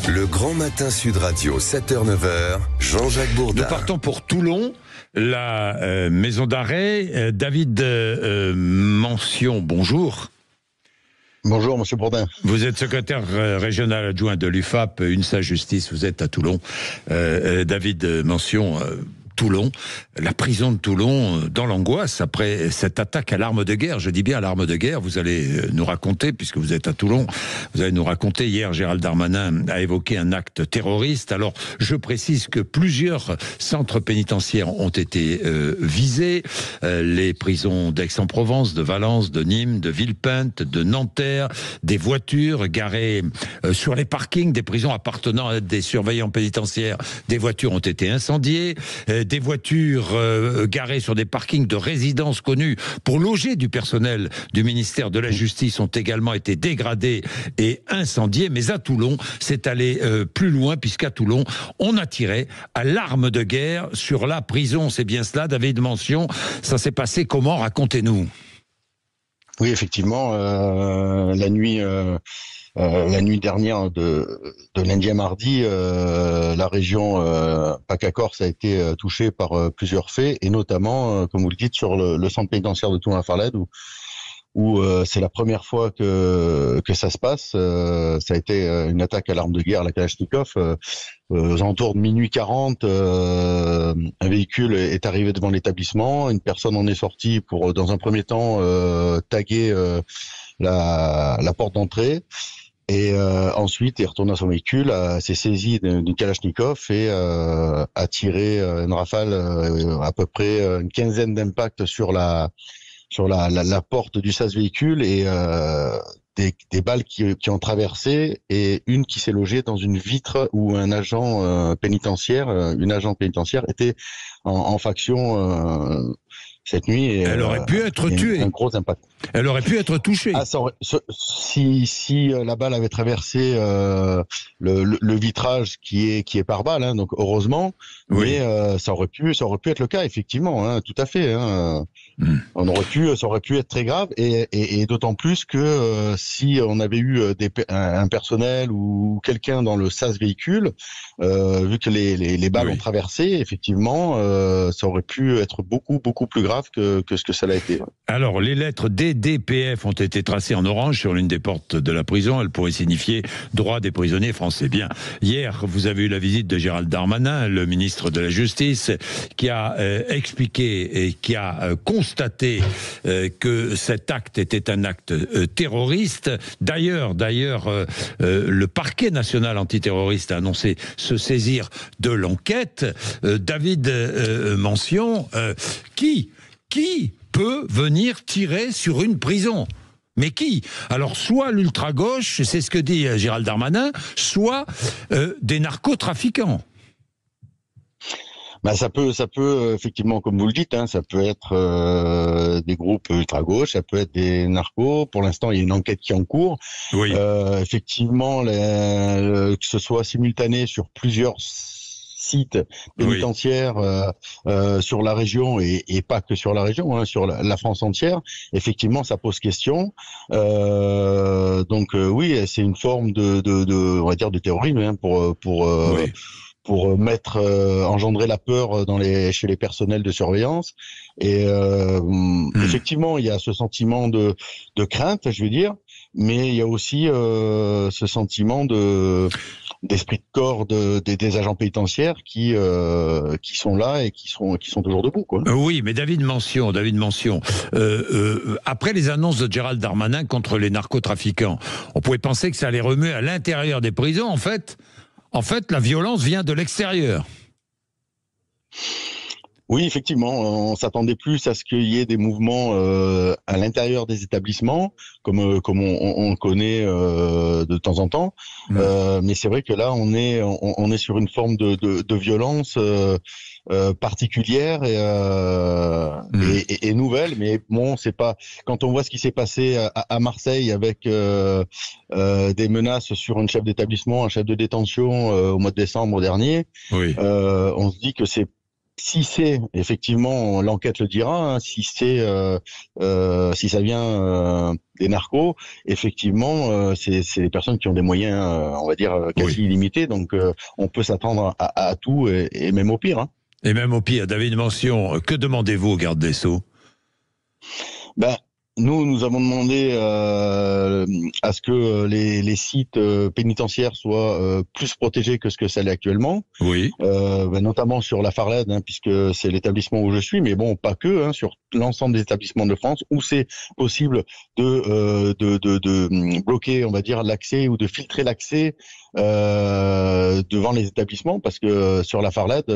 Le Grand Matin Sud Radio, 7h-9h, Jean-Jacques Bourdin. Nous partons pour Toulon, la maison d'arrêt. David Mention, bonjour. Bonjour, monsieur Bourdin. Vous êtes secrétaire régional adjoint de l'UFAP, UNSA Justice, vous êtes à Toulon. David Mention, Toulon, la prison de Toulon, dans l'angoisse après cette attaque à l'arme de guerre. Je dis bien à l'arme de guerre, vous allez nous raconter, puisque vous êtes à Toulon, vous allez nous raconter, hier Gérald Darmanin a évoqué un acte terroriste. Alors je précise que plusieurs centres pénitentiaires ont été visés, les prisons d'Aix-en-Provence, de Valence, de Nîmes, de Villepinte, de Nanterre, des voitures garées sur les parkings des prisons appartenant à des surveillants pénitentiaires, des voitures ont été incendiées, des voitures garées sur des parkings de résidences connues pour loger du personnel du ministère de la Justice ont également été dégradées et incendiées. Mais à Toulon, c'est allé plus loin, puisqu'à Toulon, on a tiré à l'arme de guerre sur la prison. C'est bien cela, David Mention. Ça s'est passé comment? Racontez-nous. Oui, effectivement, la nuit dernière de lundi à mardi, la région PACA-Corse a été touchée par plusieurs faits, et notamment, comme vous le dites, sur le centre pénitentiaire de Toulon-la-Farlède, où c'est la première fois que ça se passe. Ça a été une attaque à l'arme de guerre, la Kalachnikov. Aux alentours de minuit 40, un véhicule est arrivé devant l'établissement. Une personne en est sortie pour, dans un premier temps, taguer la porte d'entrée. Et ensuite, il retourne à son véhicule, s'est saisi d'une Kalachnikov et a tiré une rafale, à peu près une quinzaine d'impacts sur la porte du sas véhicule, et des balles qui ont traversé, et une qui s'est logée dans une vitre où un agent pénitentiaire, une agente pénitentiaire était en faction cette nuit. Et, elle aurait pu être tuée. Un gros impact. Elle aurait pu être touchée. Ah, si la balle avait traversé le vitrage qui est par balle, hein, donc heureusement, oui. Mais ça aurait pu être le cas, effectivement, hein, tout à fait. Hein. Ça aurait pu être très grave, et d'autant plus que si on avait eu un personnel ou quelqu'un dans le sas véhicule, vu que les balles ont traversé, effectivement, ça aurait pu être beaucoup plus grave que ce que ça l'a été. Alors, les lettres DDPF ont été tracées en orange sur l'une des portes de la prison. Elles pourraient signifier droit des prisonniers français. Bien. Hier, vous avez eu la visite de Gérald Darmanin, le ministre de la Justice, qui a expliqué et qui a constaté que cet acte était un acte terroriste. D'ailleurs, le parquet national antiterroriste a annoncé se saisir de l'enquête. David Mention, qui peut venir tirer sur une prison? Mais qui? Alors, soit l'ultra-gauche, c'est ce que dit Gérald Darmanin, soit des narcotrafiquants. Bah, ça peut effectivement, comme vous le dites, hein, ça peut être des groupes ultra-gauche, ça peut être des narcos. Pour l'instant, il y a une enquête qui est en cours. Oui. Effectivement, que ce soit simultané sur plusieurs sites pénitentiaires, sur la région, et pas que sur la région, hein, sur la France entière, effectivement, ça pose question. Donc oui, c'est une forme on va dire, de terrorisme, hein, pour engendrer la peur chez les personnels de surveillance. Et effectivement, il y a ce sentiment de crainte, je veux dire, mais il y a aussi ce sentiment d'esprit de corps des agents pénitentiaires qui sont là et qui sont toujours debout, quoi. Oui, mais David Mention, après les annonces de Gérald Darmanin contre les narcotrafiquants, on pouvait penser que ça allait remuer à l'intérieur des prisons. En fait, la violence vient de l'extérieur. Oui, effectivement, on s'attendait plus à ce qu'il y ait des mouvements à l'intérieur des établissements, comme on connaît de temps en temps. Mais c'est vrai que là, on est sur une forme de violence particulière et nouvelle. Mais bon, c'est pas, quand on voit ce qui s'est passé à Marseille avec des menaces sur un chef d'établissement, un chef de détention au mois de décembre dernier, on se dit que c'est Si c'est effectivement, l'enquête le dira, hein, si si ça vient des narcos, effectivement, c'est des personnes qui ont des moyens, on va dire quasi illimités, donc on peut s'attendre à tout et même au pire. Hein. Et même au pire, David Mention, que demandez-vous au garde des Sceaux? Nous avons demandé à ce que les sites pénitentiaires soient plus protégés que ce que ça l'est actuellement. Oui. Notamment sur la Farlède, hein, puisque c'est l'établissement où je suis, mais bon, pas que, hein, sur l'ensemble des établissements de France où c'est possible de bloquer, on va dire, l'accès ou de filtrer l'accès devant les établissements, parce que sur la Farlède,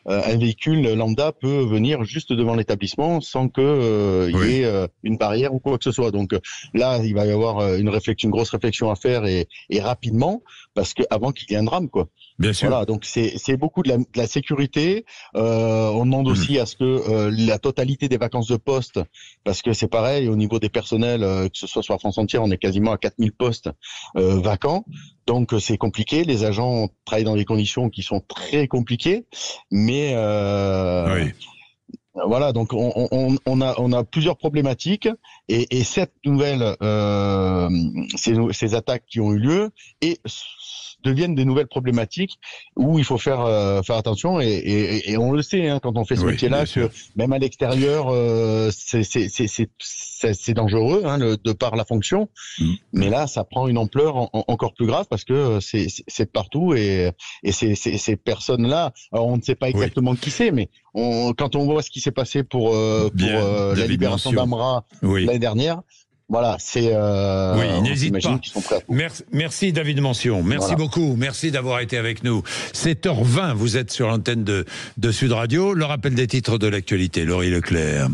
un véhicule lambda peut venir juste devant l'établissement sans que il y ait une barrière ou quoi que ce soit. Donc là, il va y avoir une grosse réflexion à faire et rapidement, parce que avant qu'il y ait un drame, quoi. Bien sûr. Voilà, donc c'est beaucoup de la sécurité. On demande aussi à ce que la totalité des vacances de poste, parce que c'est pareil au niveau des personnels, que ce soit sur la France entière, on est quasiment à 4000 postes vacants. Donc c'est compliqué. Les agents travaillent dans des conditions qui sont très compliquées, mais voilà, donc on a plusieurs problématiques et cette nouvelle, ces attaques qui ont eu lieu deviennent des nouvelles problématiques où il faut faire attention et on le sait, hein, quand on fait ce métier-là, que même à l'extérieur c'est dangereux, hein, de par la fonction, mais là ça prend une ampleur encore plus grave parce que c'est partout et ces personnes-là, alors on ne sait pas exactement qui c'est, mais quand on voit ce qui s'est passé pour la libération d'Amra l'année dernière. Voilà, n'hésite pas. Merci David Mention, merci beaucoup, merci d'avoir été avec nous. 7h20, vous êtes sur l'antenne de Sud Radio. Le rappel des titres de l'actualité, Laurie Leclerc.